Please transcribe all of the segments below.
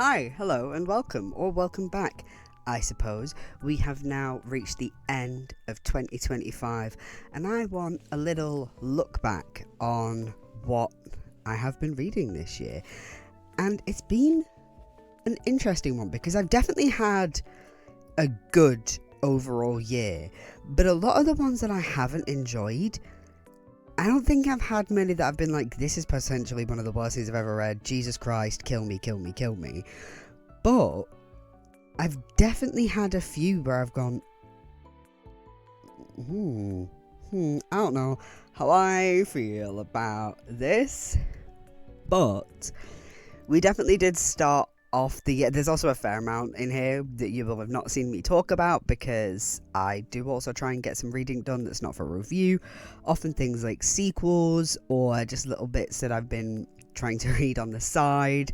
Hi, hello, and welcome, or welcome back, I suppose. We have now reached the end of 2025, and I want a little look back on what I have been reading this year. And it's been an interesting one because I've definitely had a good overall year, but a lot of the ones that I haven't enjoyed, I don't think I've had many that I've been like, this is potentially one of the worst things I've ever read. Jesus Christ, kill me, kill me, kill me. But I've definitely had a few where I've gone, I don't know how I feel about this. But we definitely did start off the year. There's also a fair amount in here that you will have not seen me talk about because I do also try and get some reading done that's not for review. Often things like sequels or just little bits that I've been trying to read on the side.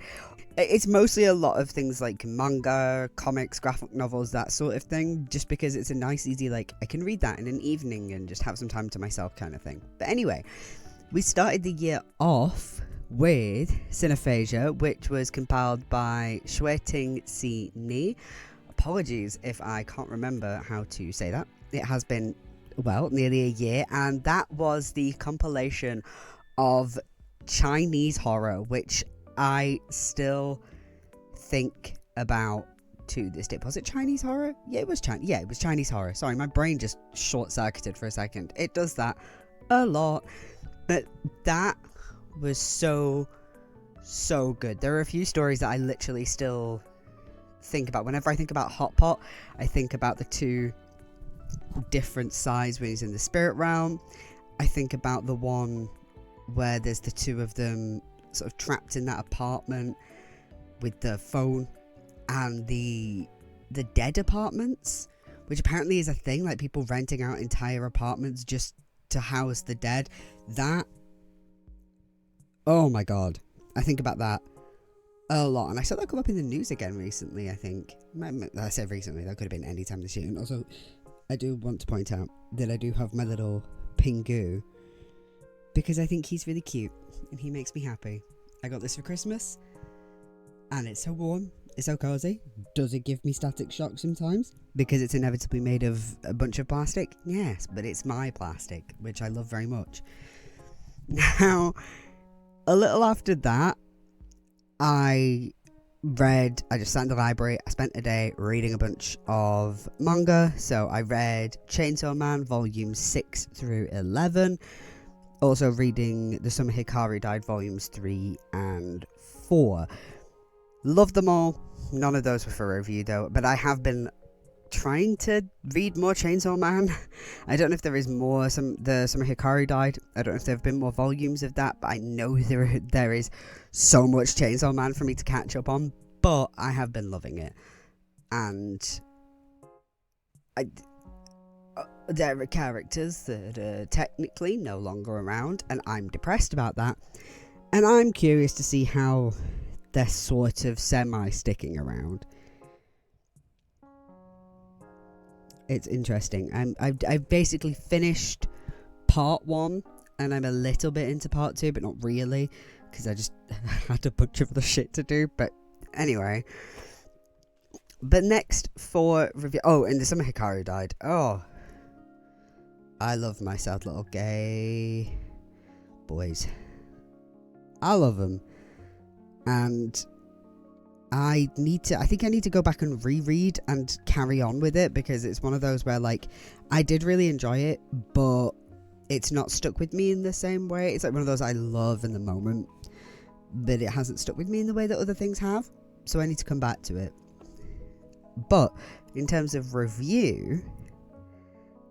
It's mostly a lot of things like manga, comics, graphic novels, that sort of thing, just because it's a nice, easy, like, I can read that in an evening and just have some time to myself kind of thing. But anyway, we started the year off with Cinephasia, which was compiled by Xueting Si Ni. Apologies if I can't remember how to say that. It has been, well, nearly a year, and that was the compilation of Chinese horror, which I still think about to this day. Was it Chinese horror? Yeah, it was Chinese horror. Sorry, my brain just short-circuited for a second. It does that a lot. But that was so good. There are a few stories that I literally still think about. Whenever I think about Hot Pot, I think about the two different sides when he's in the spirit realm. I think about the one where there's the two of them sort of trapped in that apartment with the phone, and the dead apartments, which apparently is a thing, like people renting out entire apartments just to house the dead. That, oh my god, I think about that a lot, and I saw that come up in the news again recently. I think I said recently, that could have been any time this year. And also, I do want to point out that I do have my little Pingu because I think he's really cute and he makes me happy. I got this for Christmas and it's so warm, it's so cozy. Does it give me static shock sometimes because it's inevitably made of a bunch of plastic? Yes, but it's my plastic, which I love very much. Now, a little after that, I just sat in the library. I spent a day reading a bunch of manga. So I read Chainsaw Man volumes 6 through 11. Also reading The Summer Hikari Died volumes 3 and 4. Loved them all. None of those were for review though, but I have been trying to read more Chainsaw Man. I don't know if there is more. The Summer Hikari Died, I don't know if there have been more volumes of that, but I know there is so much Chainsaw Man for me to catch up on, but I have been loving it. And there are characters that are technically no longer around, and I'm depressed about that. And I'm curious to see how they're sort of semi-sticking around. It's interesting. I've basically finished part 1, and I'm a little bit into part 2, but not really, because I just had a bunch of other shit to do. But anyway. But next for review... Oh, and The Summer Hikari Died. Oh, I love my sad little gay boys. I love them. And I think I need to go back and reread and carry on with it, because it's one of those where, like, I did really enjoy it, but it's not stuck with me in the same way. It's like one of those I love in the moment, but it hasn't stuck with me in the way that other things have. So I need to come back to it. But in terms of review,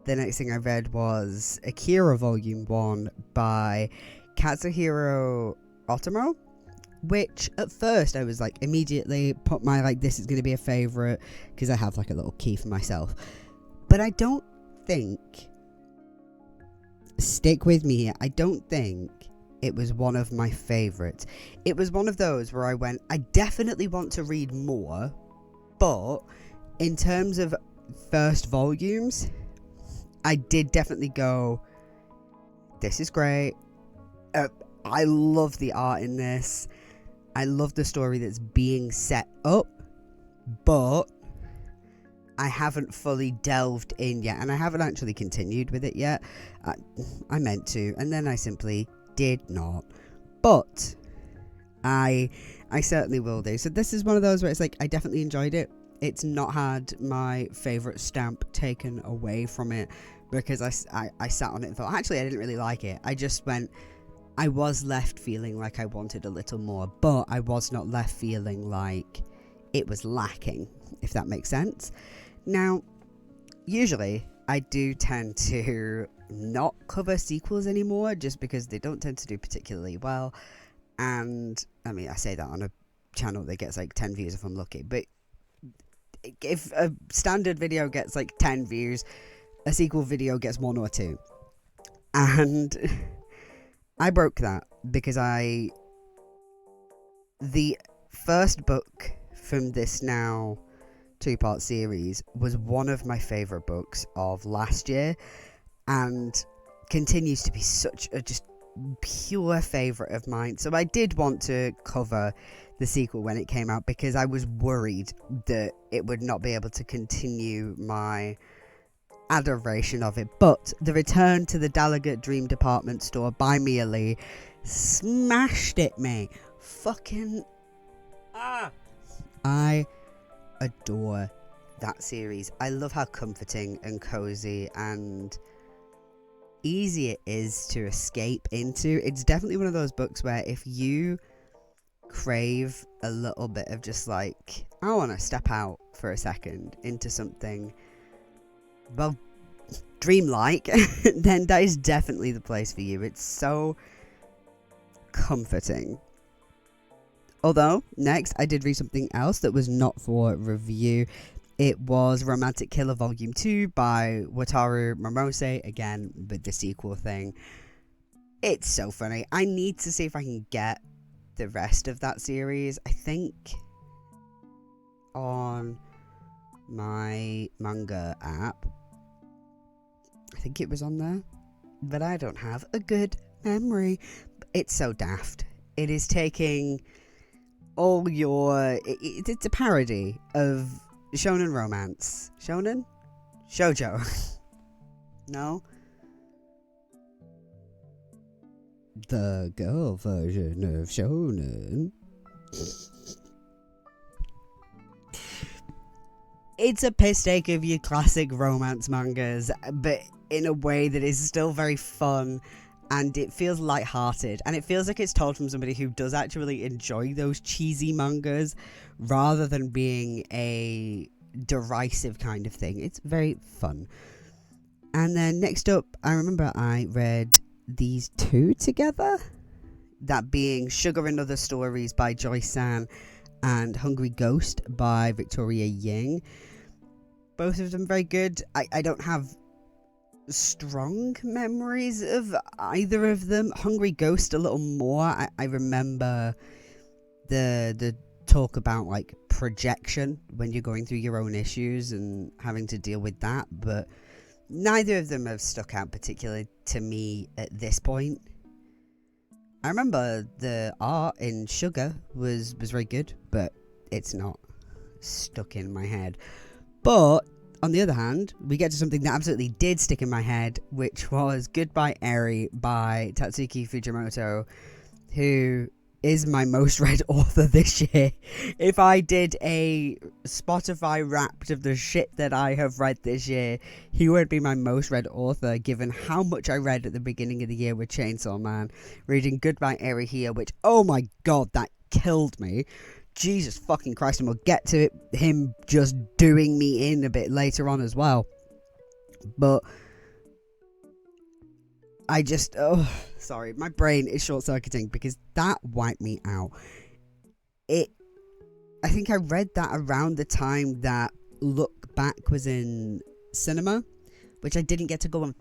the next thing I read was Akira Volume 1 by Kazuhiro Otomo, which at first I was like, immediately put my, like, this is going to be a favourite, because I have like a little key for myself. But I don't think, stick with me here, I don't think it was one of my favourites. It was one of those where I went, I definitely want to read more, but in terms of first volumes, I did definitely go, this is great. I love the art in this. I love the story that's being set up, but I haven't fully delved in yet, and I haven't actually continued with it yet. I meant to, and then I simply did not. But I certainly will do. So this is one of those where it's like, I definitely enjoyed it. It's not had my favourite stamp taken away from it, because I sat on it and thought, actually, I didn't really like it. I was left feeling like I wanted a little more, but I was not left feeling like it was lacking, if that makes sense. Now, usually I do tend to not cover sequels anymore, just because they don't tend to do particularly well. And I mean, I say that on a channel that gets like 10 views if I'm lucky, but if a standard video gets like 10 views, a sequel video gets 1 or 2. And I broke that because the first book from this now 2-part series was one of my favourite books of last year, and continues to be such a just pure favourite of mine. So I did want to cover the sequel when it came out, because I was worried that it would not be able to continue my adoration of it. But The Return to the Delegate Dream Department Store by Mia Lee smashed it, mate. Fucking I adore that series. I love how comforting and cozy and easy it is to escape into. It's definitely one of those books where if you crave a little bit of just like, I want to step out for a second into something, well, dreamlike, then that is definitely the place for you. It's so comforting. Although, next, I did read something else that was not for review. It was Romantic Killer Volume 2 by Wataru Momose, again, with the sequel thing. It's so funny. I need to see if I can get the rest of that series. I think on my manga app, I think it was on there, but I don't have a good memory. It's so daft. It is taking all your... It's a parody of shonen romance. Shonen? Shoujo. No? The girl version of shonen. It's a piss take of your classic romance mangas, but in a way that is still very fun, and it feels lighthearted, and it feels like it's told from somebody who does actually enjoy those cheesy mangas, rather than being a derisive kind of thing. It's very fun. And then next up, I remember I read these two together, that being Sugar and Other Stories by Joy San and Hungry Ghost by Victoria Ying. Both of them very good. I don't have strong memories of either of them. Hungry Ghost a little more. I remember the talk about like projection when you're going through your own issues and having to deal with that, but neither of them have stuck out particularly to me at this point. I remember the art in Sugar was very good, but it's not stuck in my head. But on the other hand, we get to something that absolutely did stick in my head, which was Goodbye Eri by Tatsuki Fujimoto, who is my most read author this year. If I did a Spotify Wrapped of the shit that I have read this year, he would be my most read author, given how much I read at the beginning of the year with Chainsaw Man. Reading Goodbye Eri here, which, oh my god, that killed me. Jesus fucking Christ, and we'll get to him just doing me in a bit later on as well. But I just, sorry, my brain is short-circuiting because that wiped me out. I think I read that around the time that Look Back was in cinema, which I didn't get to go and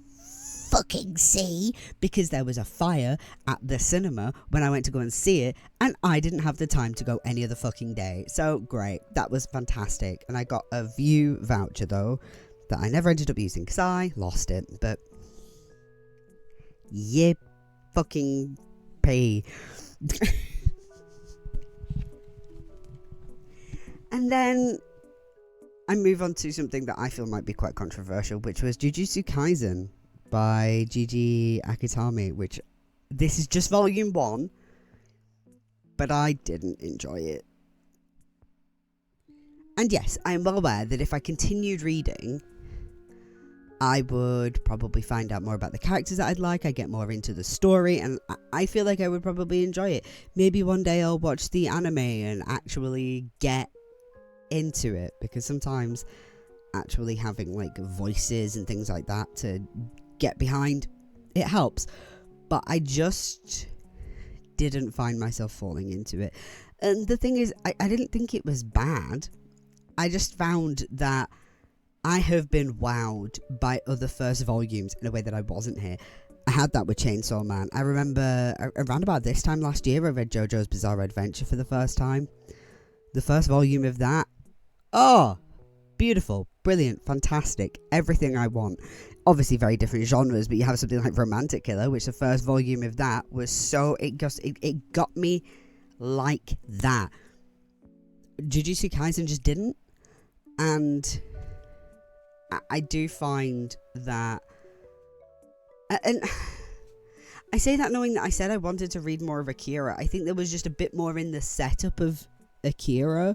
fucking see because there was a fire at the cinema when I went to go and see it, and I didn't have the time to go any other fucking day. So great, that was fantastic. And I got a View voucher though that I never ended up using because I lost it. But yeah, fucking pay. And then I move on to something that I feel might be quite controversial, which was Jujutsu Kaisen by Gigi Akitami, which this is just volume 1, but I didn't enjoy it. And yes, I am well aware that if I continued reading, I would probably find out more about the characters that I'd like. I get more into the story, and I feel like I would probably enjoy it. Maybe one day I'll watch the anime and actually get into it, because sometimes actually having like voices and things like that to get behind, it helps. But I just didn't find myself falling into it. And the thing is, I didn't think it was bad. I just found that I have been wowed by other first volumes in a way that I wasn't here. I had that with Chainsaw Man. I remember around about this time last year, I read JoJo's Bizarre Adventure for the first time. The first volume of that, oh, beautiful, brilliant, fantastic, everything I want. Obviously very different genres, but you have something like Romantic Killer, which the first volume of that was so, it got me like that. Jujutsu Kaisen just didn't. And I do find that, and I say that knowing that I said I wanted to read more of Akira. I think there was just a bit more in the setup of Akira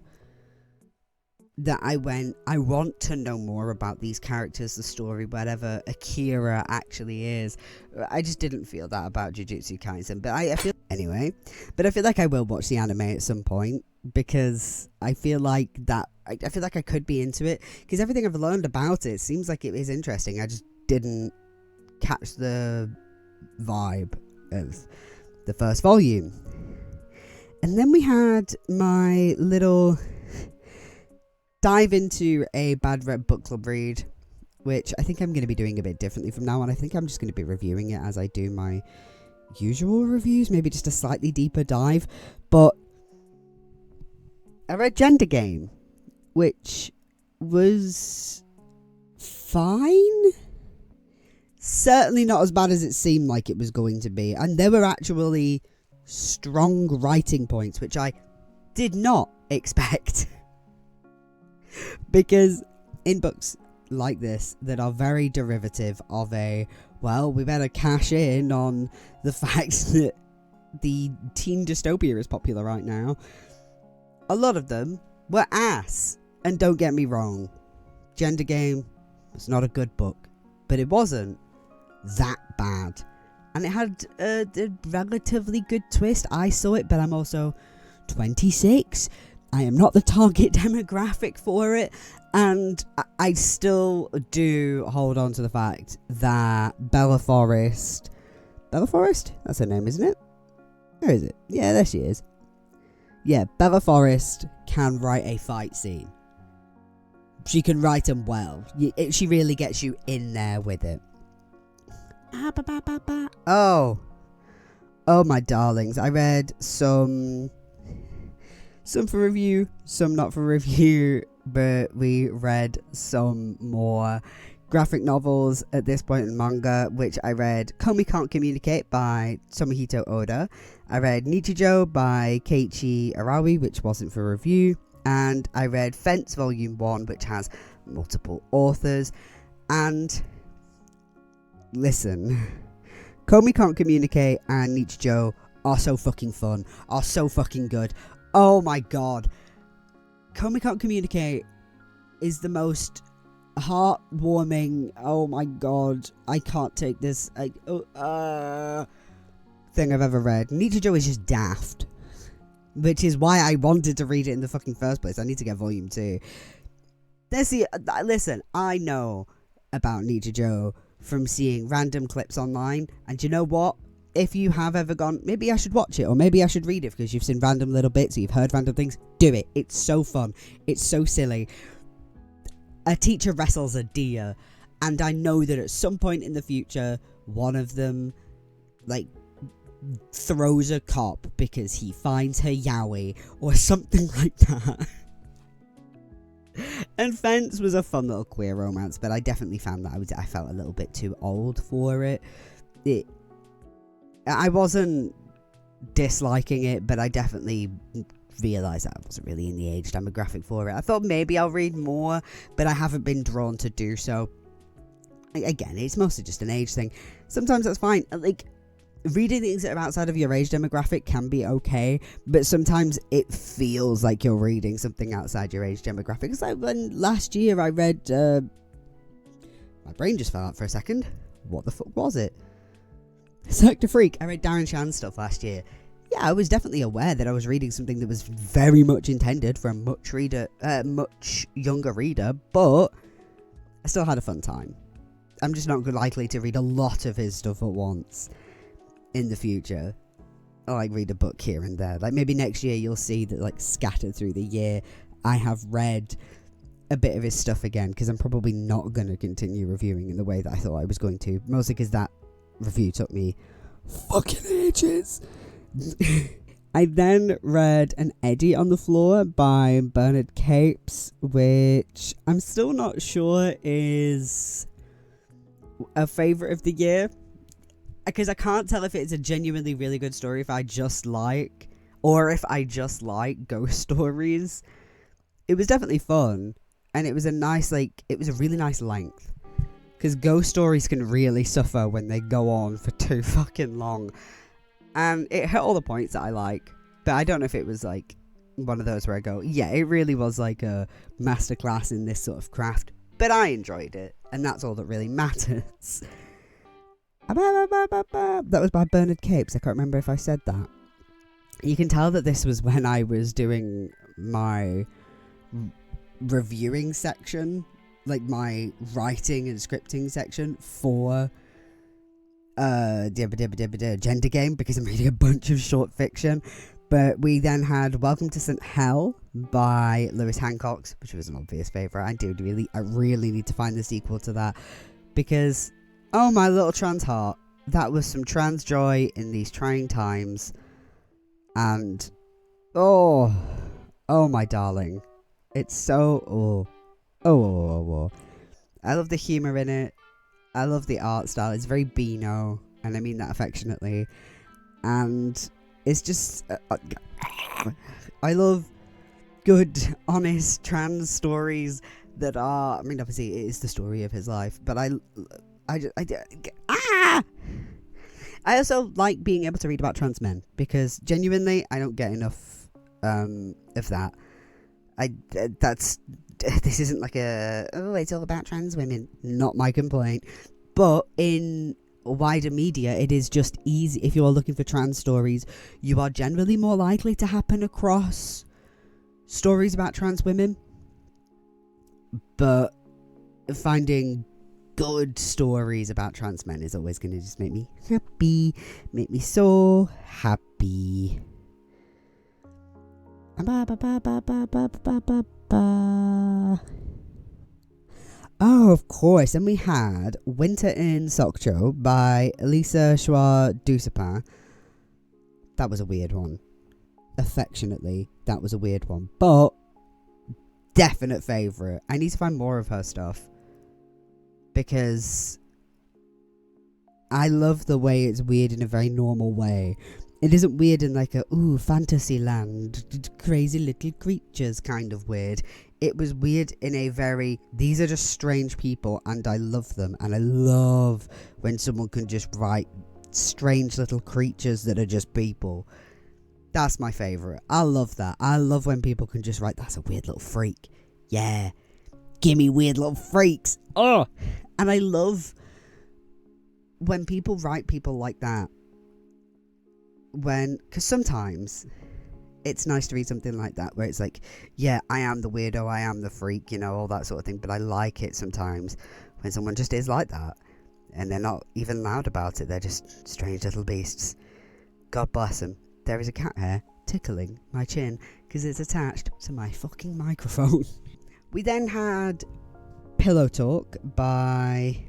that I want to know more about these characters, the story, whatever Akira actually is. I just didn't feel that about Jujutsu Kaisen, but I feel like I will watch the anime at some point, because I feel like I could be into it, because everything I've learned about it seems like it is interesting. I just didn't catch the vibe of the first volume. And then we had my little dive into a Bad Rep Book Club read, which I think I'm going to be doing a bit differently from now on. I think I'm just going to be reviewing it as I do my usual reviews, maybe just a slightly deeper dive. But I read Gender Game, which was fine. Certainly not as bad as it seemed like it was going to be. And there were actually strong writing points, which I did not expect. Because in books like this that are very derivative of we better cash in on the fact that the teen dystopia is popular right now, a lot of them were ass. And don't get me wrong, Gender Game was not a good book, but it wasn't that bad. And it had a relatively good twist. I saw it, but I'm also 26. I am not the target demographic for it. And I still do hold on to the fact that Bella Forrest? That's her name, isn't it? Where is it? Yeah, there she is. Yeah, Bella Forrest can write a fight scene. She can write them well. She really gets you in there with it. Oh, my darlings. I read some for review, some not for review, but we read some more graphic novels at this point in manga, which I read Komi Can't Communicate by Tomohito Oda. I read Nichijou by Keiichi Arawi, which wasn't for review. And I read Fence Volume 1, which has multiple authors. And listen, Komi Can't Communicate and Nichijou are so fucking fun, are so fucking good. Oh my god. Komi Can't Communicate is the most heartwarming, oh my god, I can't take this, thing I've ever read. Nichijou is just daft, which is why I wanted to read it in the fucking first place. I need to get volume 2. Listen, I know about Nichijou from seeing random clips online, and you know what? If you have ever gone, maybe I should watch it, or maybe I should read it because you've seen random little bits, or you've heard random things, do it. It's so fun. It's so silly. A teacher wrestles a deer, and I know that at some point in the future, one of them, throws a cop because he finds her yaoi, or something like that. And Fence was a fun little queer romance, but I definitely found that I felt a little bit too old for it. I wasn't disliking it, but I definitely realised that I wasn't really in the age demographic for it. I thought maybe I'll read more, but I haven't been drawn to do so. Again, it's mostly just an age thing. Sometimes that's fine. Like, reading things that are outside of your age demographic can be okay, but sometimes it feels like you're reading something outside your age demographic. It's like when last year I read... my brain just fell out for a second. What the fuck was it? Cirque du Freak. I read Darren Shan's stuff last year. Yeah, I was definitely aware that I was reading something that was very much intended for a much younger reader, but I still had a fun time. I'm just not likely to read a lot of his stuff at once in the future. I like read a book here and there. Like maybe next year you'll see that like scattered through the year I have read a bit of his stuff again, because I'm probably not going to continue reviewing in the way that I thought I was going to, mostly because that review took me fucking ages. I then read An Eddy on the Floor by Bernard Capes, which I'm still not sure is a favourite of the year, because I can't tell if it's a genuinely really good story if I just like ghost stories. It was definitely fun, and it was a really nice length, because ghost stories can really suffer when they go on for too fucking long, and it hit all the points that I like. But I don't know if it was like one of those where I go, yeah, it really was like a masterclass in this sort of craft, but I enjoyed it, and that's all that really matters. That was by Bernard Capes. I can't remember if I said that. You can tell that this was when I was doing my reviewing section, like my writing and scripting section for Gender Game, because I'm reading a bunch of short fiction. But we then had Welcome to St. Hell by Lewis Hancock, which was an obvious favourite. I really need to find the sequel to that, because oh my little trans heart, that was some trans joy in these trying times. And oh my darling, it's so I love the humour in it. I love the art style. It's very Beano, and I mean that affectionately. And it's just I love good, honest trans stories that are, I mean, obviously it is the story of his life, but I also like being able to read about trans men, because genuinely I don't get enough of that. This isn't like it's all about trans women, not my complaint, but in wider media it is just easy. If you are looking for trans stories, you are generally more likely to happen across stories about trans women, but finding good stories about trans men is always going to just make me so happy. Oh, of course. And we had Winter in Sokcho by Elisa Chua Dusapin. That was a weird one. Affectionately, that was a weird one. But definite favourite. I need to find more of her stuff, because I love the way it's weird in a very normal way. It isn't weird in like a fantasy land, crazy little creatures kind of weird. It was weird in a very, these are just strange people and I love them, and I love when someone can just write strange little creatures that are just people. That's my favourite. I love that. I love when people can just write, that's a weird little freak. Yeah. Gimme weird little freaks. Oh. And I love when people write people like that. Because sometimes it's nice to read something like that where it's like, yeah, I am the weirdo, I am the freak, all that sort of thing. But I like it sometimes when someone just is like that and they're not even loud about it. They're just strange little beasts. God bless them. There is a cat hair tickling my chin because it's attached to my fucking microphone. We then had Pillow Talk by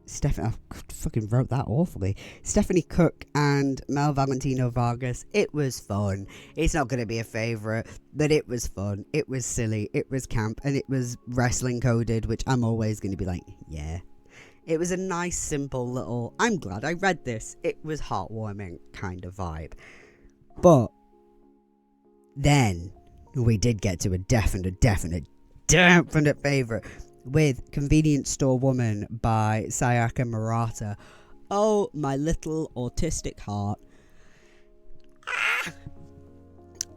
Stephanie, I fucking wrote that awfully. Stephanie Cook and Mel Valentino Vargas. It was fun. It's not going to be a favourite, but it was fun. It was silly. It was camp, and it was wrestling coded, which I'm always going to be like, yeah. It was a nice, simple little, I'm glad I read this. It was heartwarming kind of vibe. But Then we did get to a definite favourite with Convenience Store Woman by Sayaka Murata. Oh, my little autistic heart.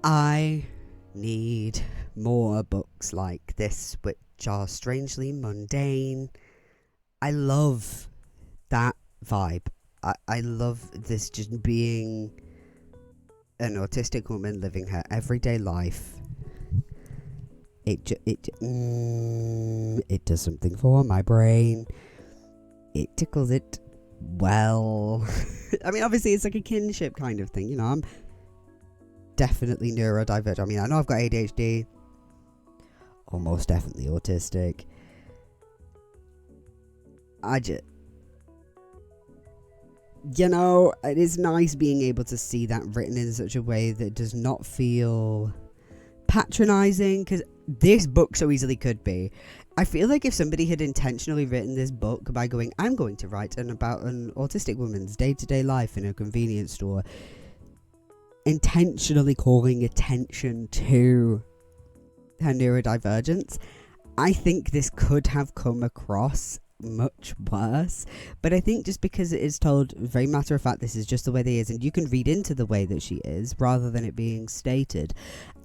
I need more books like this, which are strangely mundane. I love that vibe. I love this just being an autistic woman living her everyday life. It does something for my brain. It tickles it well. I mean, obviously, it's like a kinship kind of thing. You know, I'm definitely neurodivergent. I mean, I know I've got ADHD. Almost definitely autistic. You know, it is nice being able to see that written in such a way that does not feel patronizing, because this book so easily could be. I feel like if somebody had intentionally written this book by going, I'm going to write about an autistic woman's day-to-day life in a convenience store, intentionally calling attention to her neurodivergence, I think this could have come across much worse. But I think just because it is told very matter of fact, this is just the way they is, and you can read into the way that she is rather than it being stated,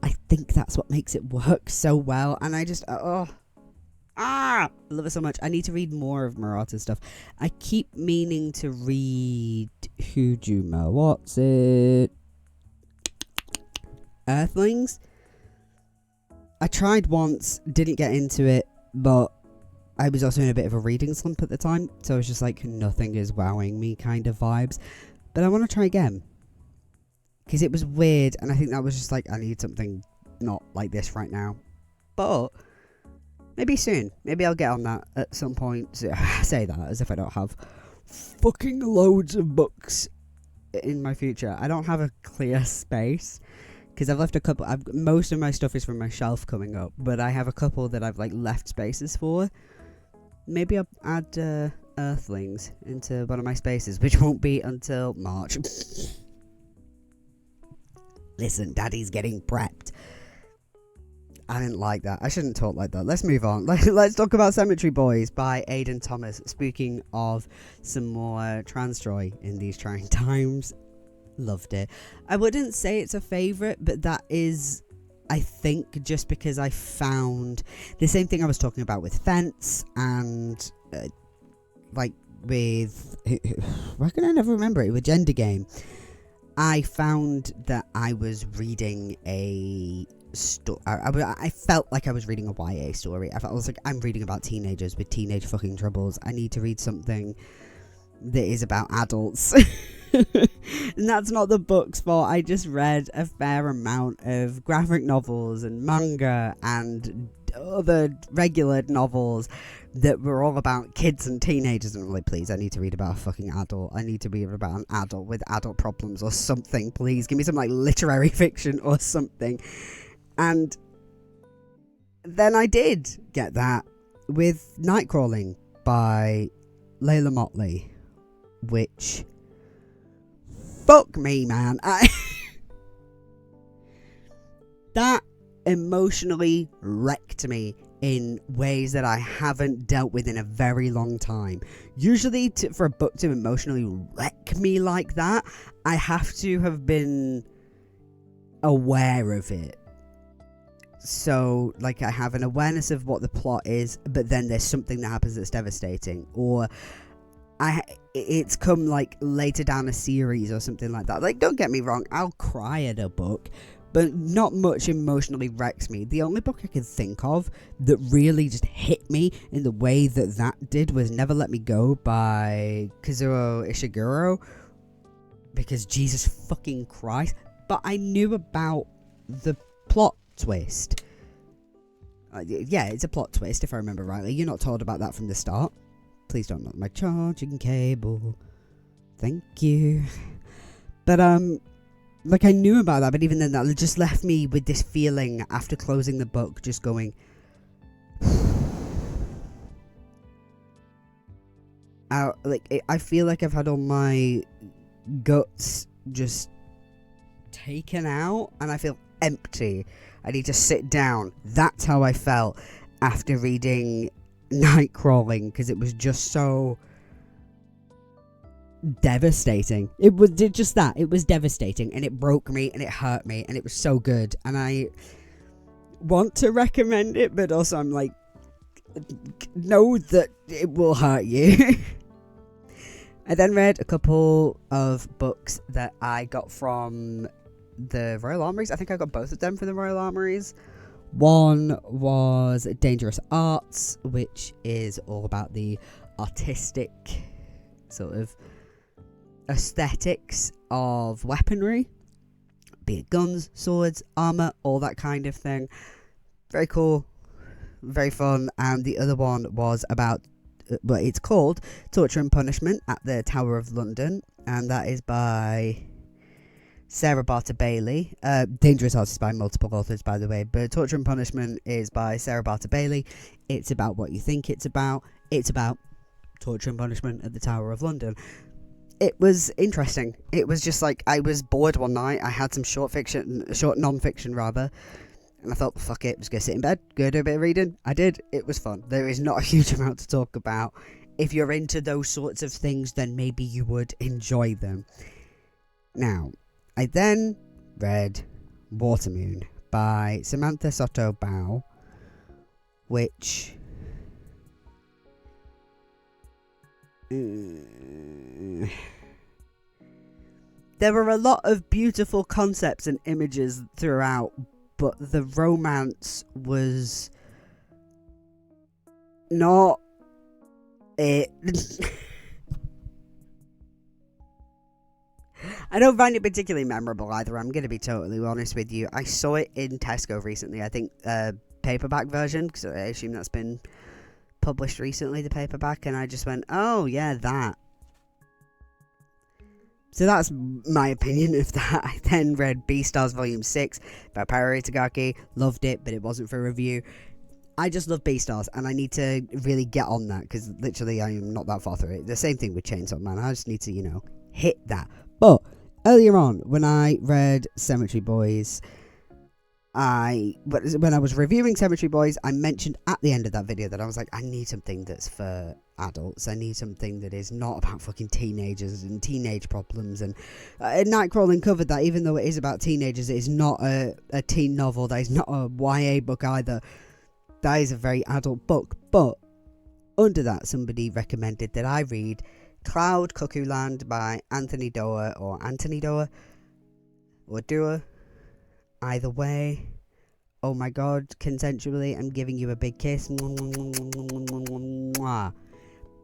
I think that's what makes it work so well. And I just I love it so much. I need to read more of Murata's stuff. I keep meaning to read Hujuma. What's it? Earthlings? I tried once, didn't get into it, but I was also in a bit of a reading slump at the time, so I was just like, nothing is wowing me kind of vibes. But I want to try again, because it was weird, and I think that was just like, I need something not like this right now. But maybe soon. Maybe I'll get on that at some point. So, I say that as if I don't have fucking loads of books in my future. I don't have a clear space, because I've left a couple. Most of my stuff is from my shelf coming up, but I have a couple that I've like left spaces for. Maybe I'll add Earthlings into one of my spaces, which won't be until March. Listen, Daddy's getting prepped. I didn't like that. I shouldn't talk like that. Let's move on. Let's talk about Cemetery Boys by Aidan Thomas. Speaking of some more trans joy in these trying times. Loved it. I wouldn't say it's a favourite, but that is, I think, just because I found the same thing I was talking about with Fence and like with, why can I never remember it, with Gender Game. I found that I was reading a I felt like I was reading a YA story. I was like, I'm reading about teenagers with teenage fucking troubles. I need to read something that is about adults. And that's not the book's fault. I just read a fair amount of graphic novels and manga and other regular novels that were all about kids and teenagers, and I'm like, please, I need to read about a fucking adult. I need to read about an adult with adult problems or something. Please give me some like literary fiction or something. And then I did get that with Nightcrawling by Layla Motley, which, fuck me, man. That emotionally wrecked me in ways that I haven't dealt with in a very long time. Usually for a book to emotionally wreck me like that, I have to have been aware of it. So, like, I have an awareness of what the plot is, but then there's something that happens that's devastating, or it's come like later down a series or something like that. Like, don't get me wrong, I'll cry at a book, but not much emotionally wrecks me. The only book I can think of that really just hit me in the way that did was Never Let Me Go by Kazuo Ishiguro, because Jesus fucking Christ. But I knew about the plot twist. Yeah, it's a plot twist if I remember rightly. You're not told about that from the start. Please don't knock my charging cable. Thank you. But like, I knew about that, but even then, that just left me with this feeling after closing the book, just going, I feel like I've had all my guts just taken out, and I feel empty. I need to sit down. That's how I felt after reading Nightcrawling, because it was just so devastating. It was just that. It was devastating, and it broke me, and it hurt me, and it was so good. And I want to recommend it, but also I'm like, know that it will hurt you. I then read a couple of books that I got from the Royal Armouries. I think I got both of them from the Royal Armouries. One was Dangerous Arts, which is all about the artistic sort of aesthetics of weaponry, be it guns, swords, armour, all that kind of thing. Very cool, very fun. And the other one was about, well, it's called Torture and Punishment at the Tower of London, and that is by Sarah Barter Bailey. Dangerous Arts is by multiple authors, by the way, but Torture and Punishment is by Sarah Barter Bailey. It's about what you think it's about. It's about torture and punishment at the Tower of London. It was interesting. It was just like, I was bored one night. I had some short non-fiction rather, and I thought, fuck it, just go sit in bed, go do a bit of reading. I did. It was fun. There is not a huge amount to talk about. If you're into those sorts of things, then maybe you would enjoy them. Now, I then read Watermoon by Samantha Soto Bao, which there were a lot of beautiful concepts and images throughout, but the romance was not it. I don't find it particularly memorable either, I'm going to be totally honest with you. I saw it in Tesco recently, I think paperback version, because I assume that's been published recently, the paperback, and I just went, oh yeah, that. So that's my opinion of that. I then read Beastars Volume 6 by Paru Itagaki. Loved it, but it wasn't for review. I just love Beastars, and I need to really get on that, because literally I am not that far through it. The same thing with Chainsaw Man. I just need to, hit that. But earlier on, when I read Cemetery Boys, when I was reviewing Cemetery Boys, I mentioned at the end of that video that I was like, I need something that's for adults. I need something that is not about fucking teenagers and teenage problems. And Nightcrawling covered that. Even though it is about teenagers, it is not a teen novel. That is not a YA book either. That is a very adult book. But under that, somebody recommended that I read Cloud Cuckoo Land by Anthony Doerr, or Anthony Doerr, or Doerr. Either way, oh my god, consensually, I'm giving you a big kiss.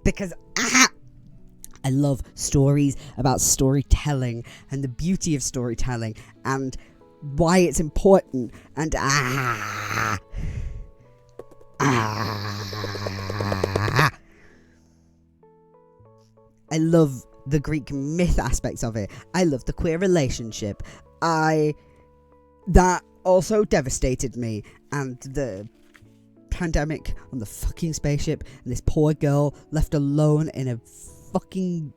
Because I love stories about storytelling and the beauty of storytelling and why it's important. And I love the Greek myth aspects of it. I love the queer relationship. That also devastated me, and the pandemic on the fucking spaceship, and this poor girl left alone in a fucking,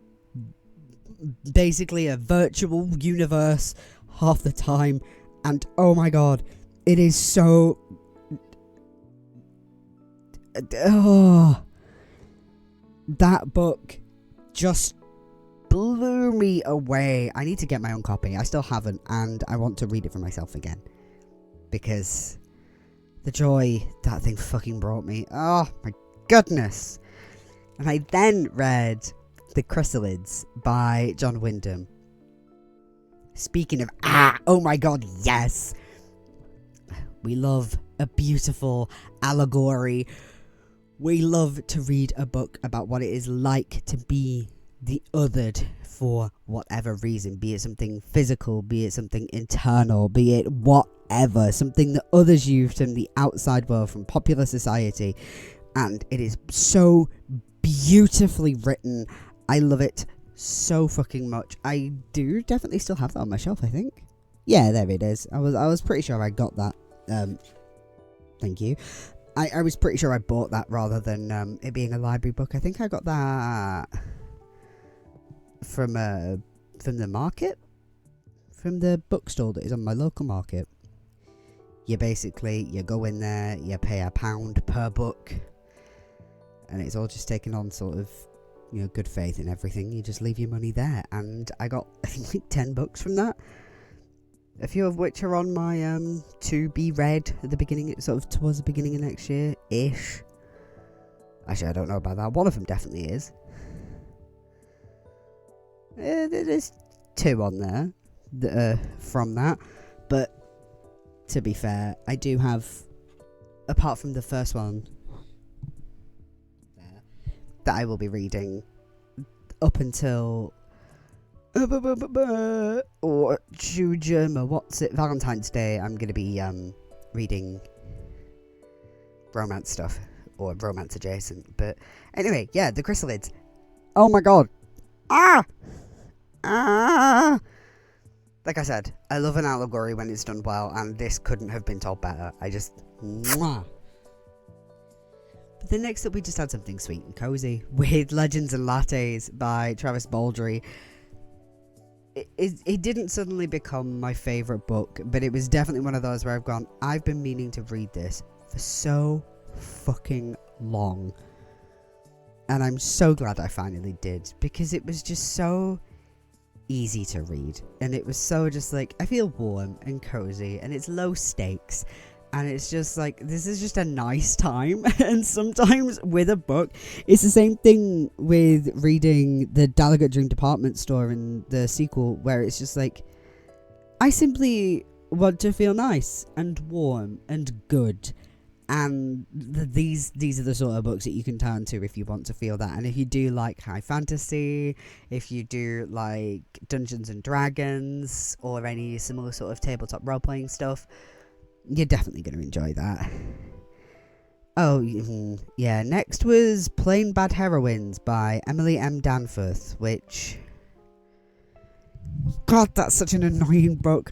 basically a virtual universe half the time, and oh my god, it is so, that book just blew me away. I need to get my own copy. I still haven't, and I want to read it for myself again, because the joy that thing fucking brought me, oh my goodness. And I then read The Chrysalids by John Wyndham. Speaking of oh my god, yes, we love a beautiful allegory. We love to read a book about what it is like to be the othered for whatever reason, be it something physical, be it something internal, be it whatever, something that others you from the outside world, from popular society. And it is so beautifully written. I love it so fucking much. I do definitely still have that on my shelf, I think. Yeah, there it is. I was pretty sure I got that. Thank you. I was pretty sure I bought that rather than it being a library book. I think I got that from the market, from the bookstore that is on my local market. You go in there, you pay £1 per book, and it's all just taken on sort of, good faith and everything. You just leave your money there, and I got, I think, like 10 books from that. A few of which are on my to be read at the beginning, sort of towards the beginning of next year-ish. Actually, I don't know about that. One of them definitely is. There's 2 on there that are from that. But, to be fair, I do have, apart from the first one there, that I will be reading up until or Valentine's Day. I'm going to be reading romance stuff, or romance adjacent. But anyway, yeah, the Chrysalids. Oh my god. Like I said, I love an allegory when it's done well, and this couldn't have been told better. Mwah. But then next up, we just had something sweet and cozy with Legends and Lattes by Travis Baldree. It didn't suddenly become my favourite book, but it was definitely one of those where I've been meaning to read this for so fucking long. And I'm so glad I finally did, because it was just so easy to read. And it was so just like, I feel warm and cozy, and it's low stakes. And it's just like, this is just a nice time. And sometimes with a book, it's the same thing with reading the Dalagat Dream Department Store in the sequel, where it's just like, I simply want to feel nice and warm and good. And these are the sort of books that you can turn to if you want to feel that. And if you do like high fantasy, if you do like Dungeons and Dragons, or any similar sort of tabletop role-playing stuff, you're definitely going to enjoy that. Oh, yeah. Next was Plain Bad Heroines by Emily M. Danforth, which... God, that's such an annoying book.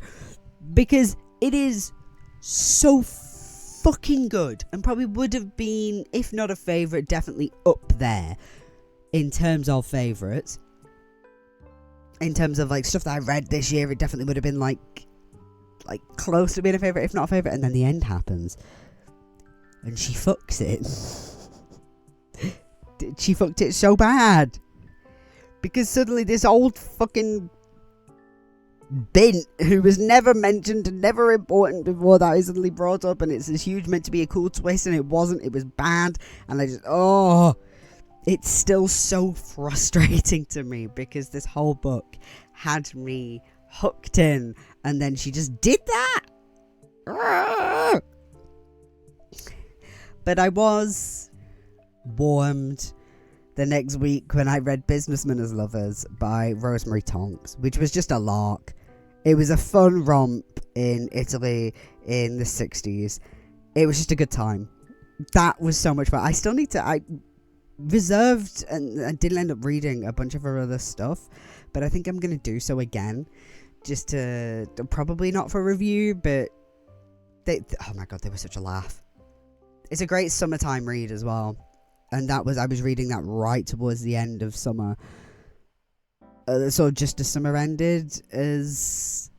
Because it is so fucking good, and probably would have been, if not a favourite, definitely up there in terms of favourites. In terms of like stuff that I read this year, it definitely would have been like close to being a favourite, if not a favourite. And then the end happens, and she fucks it. She fucked it so bad, because suddenly this old fucking Bint, who was never mentioned and never important before that, is suddenly brought up, and it's this huge meant to be a cool twist, and it wasn't. It was bad, and it's still so frustrating to me, because this whole book had me hooked in, and then she just did that. But I was warmed the next week when I read Businessmen as Lovers by Rosemary Tonks, which was just a lark. It was a fun romp in Italy in the 60s. It was just a good time. That was so much fun. I reserved, and I didn't end up reading a bunch of her other stuff, but I think I'm going to do so again, just to, probably not for review, but oh my god, they were such a laugh. It's a great summertime read as well. And I was reading that right towards the end of summer. So just as summer ended, as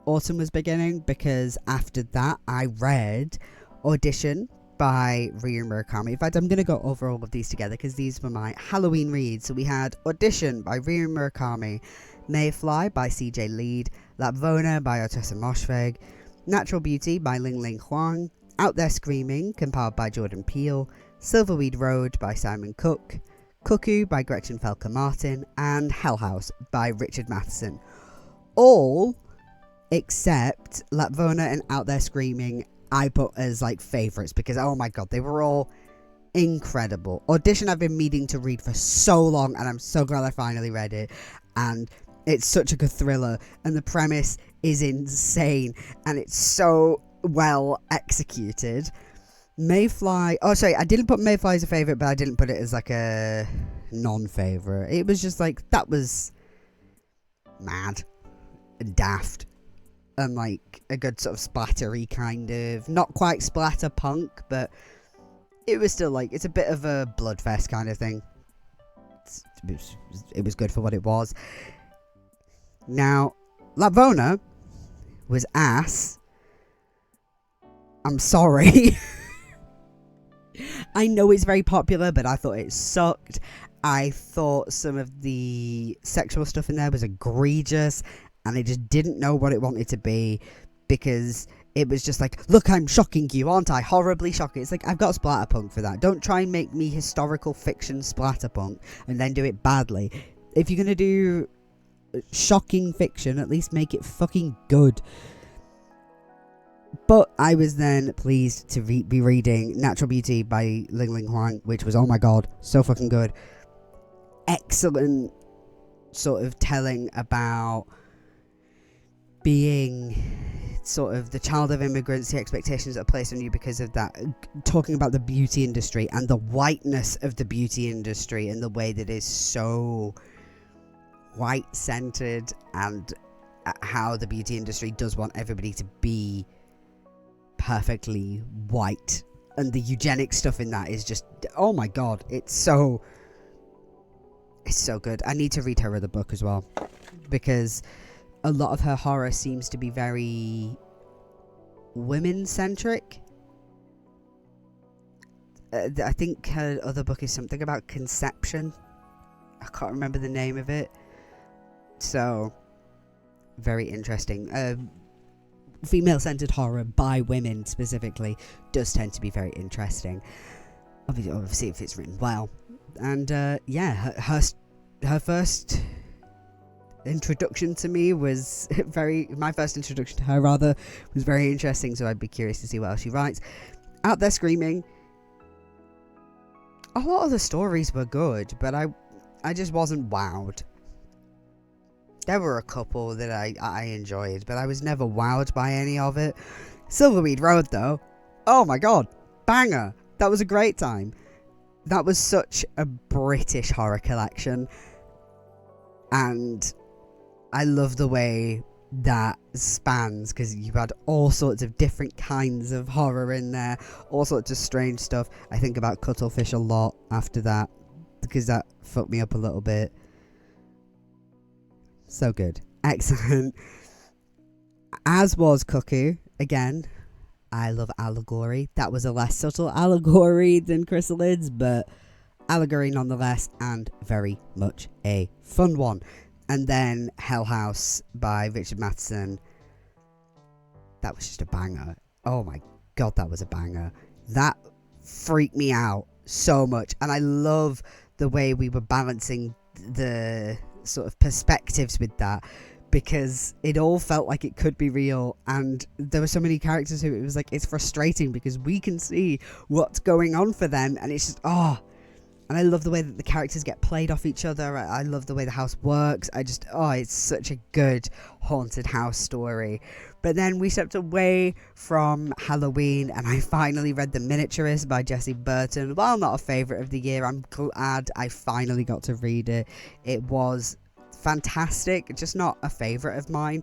autumn was beginning, because after that I read Audition by Ryu Murakami. In fact, I'm going to go over all of these together, because these were my Halloween reads. So we had Audition by Ryu Murakami, Mayfly by CJ Lead, Lapvona by Otessa Moshfegh, Natural Beauty by Ling Ling Huang, Out There Screaming, compiled by Jordan Peele, Silverweed Road by Simon Cook, Cuckoo by Gretchen Felker Martin, and Hell House by Richard Matheson. All except Lapvona and Out There Screaming I put as like favourites, because oh my god, they were all incredible. Audition I've been meaning to read for so long, and I'm so glad I finally read it. And it's such a good thriller, and the premise is insane, and it's so well executed. Mayfly, I didn't put Mayfly as a favourite, but I didn't put it as like a non-favourite. It was just like, that was mad and daft, and like a good sort of splattery kind of, not quite splatter punk, but it was still like, it's a bit of a bloodfest kind of thing. It was good for what it was. Now, Lapvona was ass, I'm sorry. I know it's very popular, but I thought it sucked. I thought some of the sexual stuff in there was egregious, and I just didn't know what it wanted to be, because it was just like, look, I'm shocking you, aren't I? Horribly shocking. It's like, I've got splatterpunk for that. Don't try and make me historical fiction splatterpunk and then do it badly. If you're gonna do shocking fiction, at least make it fucking good. But I was then pleased to be reading Natural Beauty by Ling Ling Huang, which was, oh my god, so fucking good. Excellent sort of telling about being sort of the child of immigrants, the expectations that are placed on you because of that. Talking about the beauty industry and the whiteness of the beauty industry and the way that is so white-centered, and how the beauty industry does want everybody to be perfectly white, and the eugenic stuff in that is just, oh my god, it's so good. I need to read her other book as well, because a lot of her horror seems to be very women-centric. I think her other book is something about conception. I can't remember the name of it. So, very interesting. Female-centered horror by women specifically does tend to be very interesting. Obviously if it's written well. And yeah, her first introduction to me was my first introduction to her rather was very interesting, so I'd be curious to see what else she writes. Out There Screaming, a lot of the stories were good, but I just wasn't wowed. There were a couple that I enjoyed, but I was never wowed by any of it. Silverweed Road, though, oh my god, banger. That was a great time. That was such a British horror collection, and I love the way that spans, because you had all sorts of different kinds of horror in there, all sorts of strange stuff. I think about Cuttlefish a lot after that, because that fucked me up a little bit. So good. Excellent. As was Cuckoo. Again, I love allegory. That was a less subtle allegory than Chrysalids, but allegory nonetheless, and very much a fun one. And then Hell House by Richard Matheson. That was just a banger. Oh my god, that was a banger. That freaked me out so much. And I love the way we were balancing the sort of perspectives with that, because it all felt like it could be real, and there were so many characters who it was like, it's frustrating because we can see what's going on for them, and it's just and I love the way that the characters get played off each other. I love the way the house works. It's such a good haunted house story. But then we stepped away from Halloween, and I finally read The Miniaturist by Jessie Burton. While not a favourite of the year, I'm glad I finally got to read it. It was fantastic, just not a favourite of mine.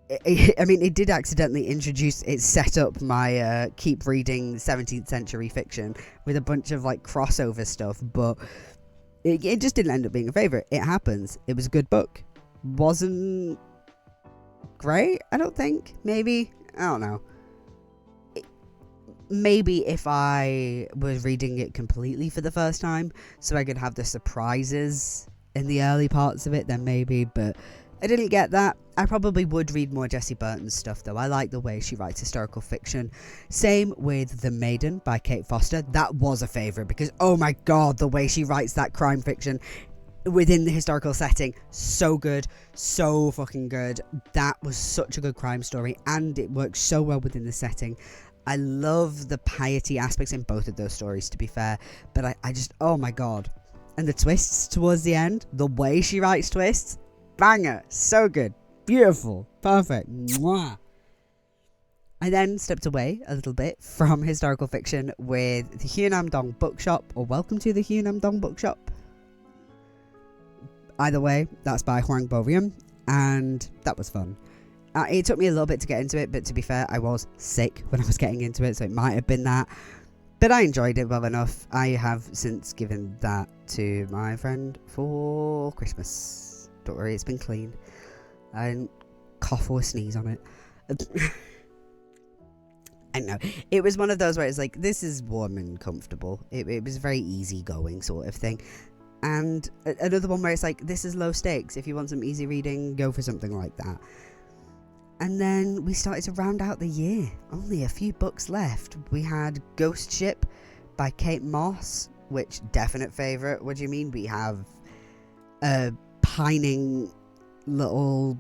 It did accidentally introduce, it set up my keep reading 17th century fiction with a bunch of like crossover stuff, but it just didn't end up being a favourite. It happens. It was a good book. Wasn't great, I don't think. Maybe, I don't know. Maybe if I was reading it completely for the first time, so I could have the surprises in the early parts of it, then maybe, but I didn't get that. I probably would read more Jessie Burton stuff, though. I like the way she writes historical fiction. Same with The Maiden by Kate Foster. That was a favourite, because oh my god, the way she writes that crime fiction within the historical setting, so good, so fucking good. That was such a good crime story, and it works so well within the setting. I love the piety aspects in both of those stories, to be fair, but I just, oh my god. And the twists towards the end, the way she writes twists, banger, so good, beautiful, perfect. Mwah. I then stepped away a little bit from historical fiction with the Huenam Dong Bookshop, or Welcome to the Huenam Dong Bookshop. Either way, that's by Hwang Bo-ryum, and that was fun. It took me a little bit to get into it, but to be fair, I was sick when I was getting into it, so it might have been that. But I enjoyed it well enough. I have since given that to my friend for Christmas. Don't worry, it's been clean. I didn't cough or sneeze on it. I know. It was one of those where it's like, this is warm and comfortable. It was a very easygoing sort of thing. And another one where it's like, this is low stakes. If you want some easy reading, go for something like that. And then we started to round out the year. Only a few books left. We had Ghost Ship by Kate Moss, which, definite favourite. What do you mean? We have a pining little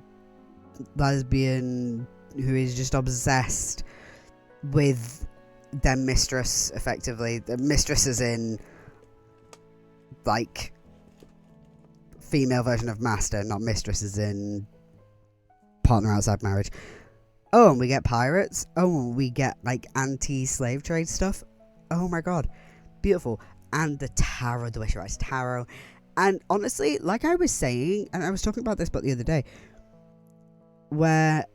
lesbian who is just obsessed with their mistress, effectively. The mistress is in, like, female version of master, not mistress as in partner outside marriage. Oh, and we get pirates. Oh, and we get, like, anti-slave trade stuff. Oh my god. Beautiful. And the tarot, the way she writes tarot. And honestly, like I was saying, and I was talking about this book the other day, where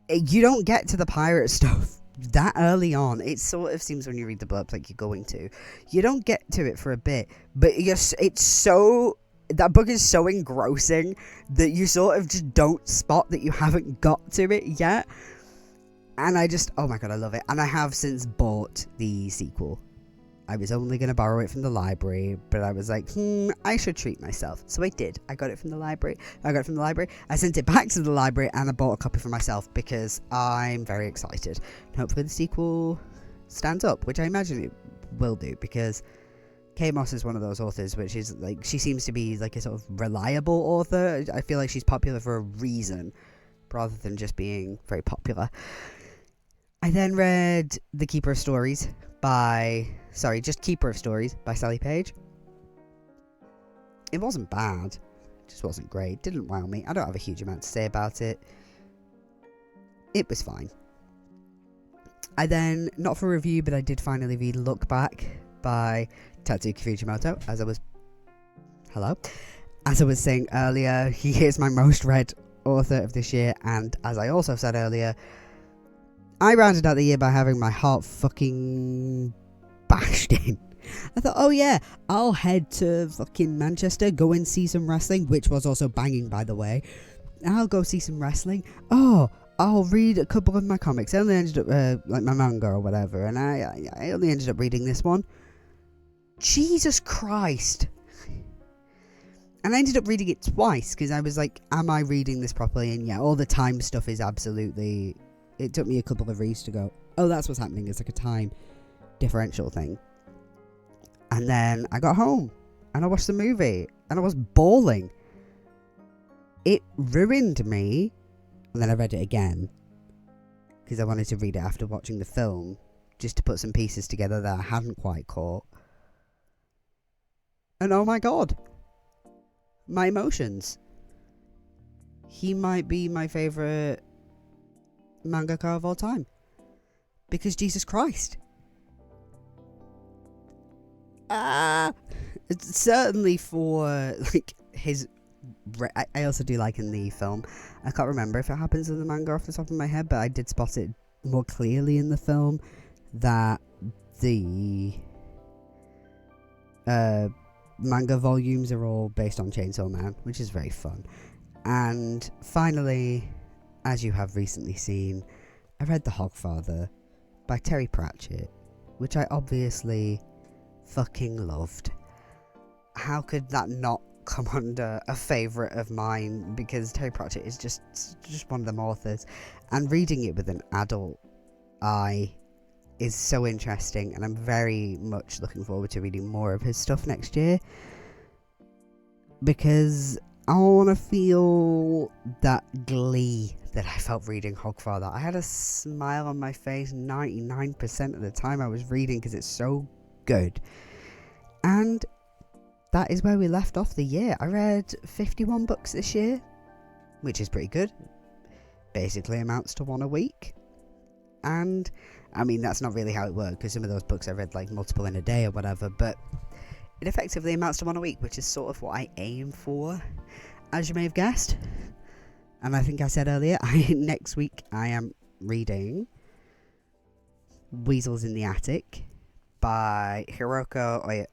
you don't get to the pirate stuff that early on. It sort of seems when you read the blurbs like you're going to. You don't get to it for a bit, but it's so... That book is so engrossing that you sort of just don't spot that you haven't got to it yet. And I just... Oh my god, I love it. And I have since bought the sequel. I was only going to borrow it from the library, but I was like, I should treat myself. So I did. I got it from the library. I sent it back to the library and I bought a copy for myself because I'm very excited. And hopefully the sequel stands up, which I imagine it will do, because Kate Moss is one of those authors which is like, she seems to be like a sort of reliable author. I feel like she's popular for a reason rather than just being very popular. I then read The Keeper of Stories just Keeper of Stories by Sally Page. It wasn't bad. It just wasn't great. Didn't wow me. I don't have a huge amount to say about it. It was fine. I then, not for review, but I did finally read Look Back by Tatsuki Fujimoto, as I was saying earlier, he is my most read author of this year, and as I also said earlier, I rounded out the year by having my heart fucking bashed in. I thought, oh yeah, I'll head to fucking Manchester, go and see some wrestling, which was also banging, by the way. I'll go see some wrestling. Oh, I'll read a couple of my comics. I only ended up, like my manga or whatever, and I only ended up reading this one. Jesus Christ. And I ended up reading it twice, because I was like, am I reading this properly? And yeah, all the time stuff is absolutely... It took me a couple of reads to go, oh, that's what's happening. It's like a time differential thing. And then I got home, and I watched the movie, and I was bawling. It ruined me. And then I read it again, because I wanted to read it after watching the film, just to put some pieces together that I hadn't quite caught. And oh my god, my emotions. He might be my favourite mangaka of all time, because Jesus Christ. It's certainly for like his... I also do like in the film, I can't remember if it happens in the manga off the top of my head, but I did spot it more clearly in the film, that the manga volumes are all based on Chainsaw Man, which is very fun. And finally, as you have recently seen, I read The Hogfather by Terry Pratchett, which I obviously fucking loved. How could that not come under a favourite of mine? Because Terry Pratchett is just one of them authors, and reading it with an adult eye is so interesting, and I'm very much looking forward to reading more of his stuff next year, because I want to feel that glee that I felt reading Hogfather. I had a smile on my face 99% of the time I was reading, because it's so good. And that is where we left off the year. I read 51 books this year, which is pretty good. Basically amounts to one a week. And, I mean, that's not really how it worked, because some of those books I read like multiple in a day or whatever, but it effectively amounts to one a week, which is sort of what I aim for, as you may have guessed. And I think I said earlier, next week I am reading Weasels in the Attic by Hiroko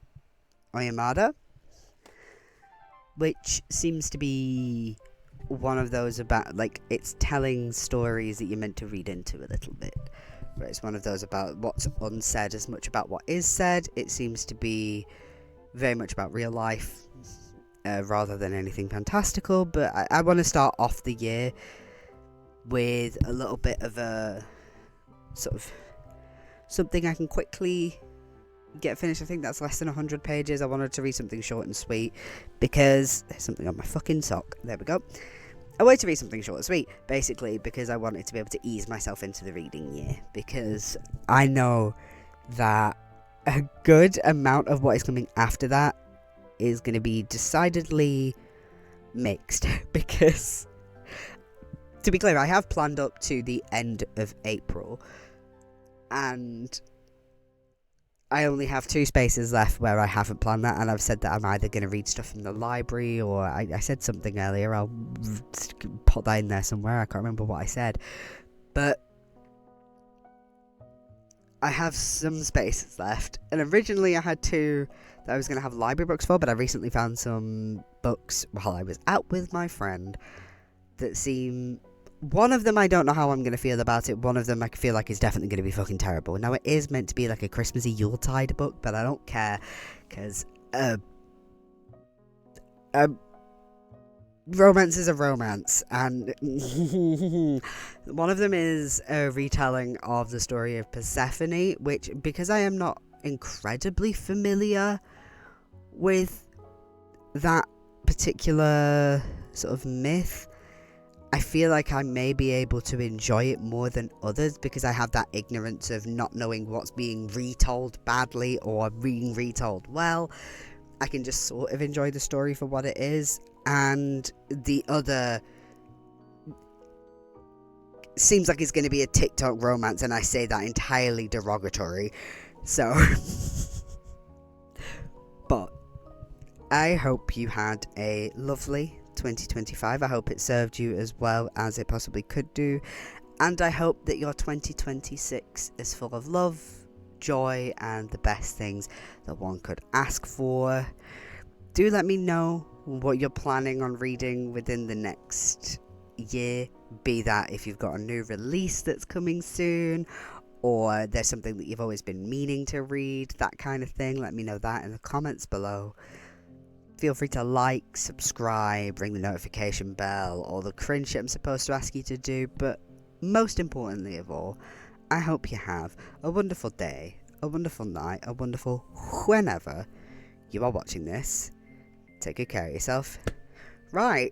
Oyamada, which seems to be one of those about, like, it's telling stories that you're meant to read into a little bit. but it's one of those about what's unsaid as much about what is said. It seems to be very much about real life rather than anything fantastical, but I want to start off the year with a little bit of a sort of something I can quickly get finished. I think that's less than 100 pages. I wanted to read something short and sweet because there's something on my fucking sock. There we go. I wanted to read something short and sweet, basically, because I wanted to be able to ease myself into the reading year, because I know that a good amount of what is coming after that is going to be decidedly mixed, because, to be clear, I have planned up to the end of April, and I only have 2 spaces left where I haven't planned that, and I've said that I'm either going to read stuff from the library, or I said something earlier, I'll put that in there somewhere, I can't remember what I said, but I have some spaces left, and originally I had 2 that I was going to have library books for, but I recently found some books while I was out with my friend that seem... One of them I don't know how I'm going to feel about it. One of them I feel like is definitely going to be fucking terrible. Now, it is meant to be like a Christmassy Yuletide book, but I don't care, because romance is a romance, and one of them is a retelling of the story of Persephone, which, because I am not incredibly familiar with that particular sort of myth, I feel like I may be able to enjoy it more than others because I have that ignorance of not knowing what's being retold badly or being retold well. I can just sort of enjoy the story for what it is, and the other seems like it's going to be a TikTok romance, and I say that entirely derogatory. So, but I hope you had a lovely 2025. I hope it served you as well as it possibly could do, and I hope that your 2026 is full of love, joy, and the best things that one could ask for. Do let me know what you're planning on reading within the next year, be that if you've got a new release that's coming soon, or there's something that you've always been meaning to read, that kind of thing. Let me know that in the comments below. Feel free to like, subscribe, ring the notification bell, all the cringe shit I'm supposed to ask you to do, but most importantly of all, I hope you have a wonderful day, a wonderful night, a wonderful whenever you are watching this. Take good care of yourself. Right.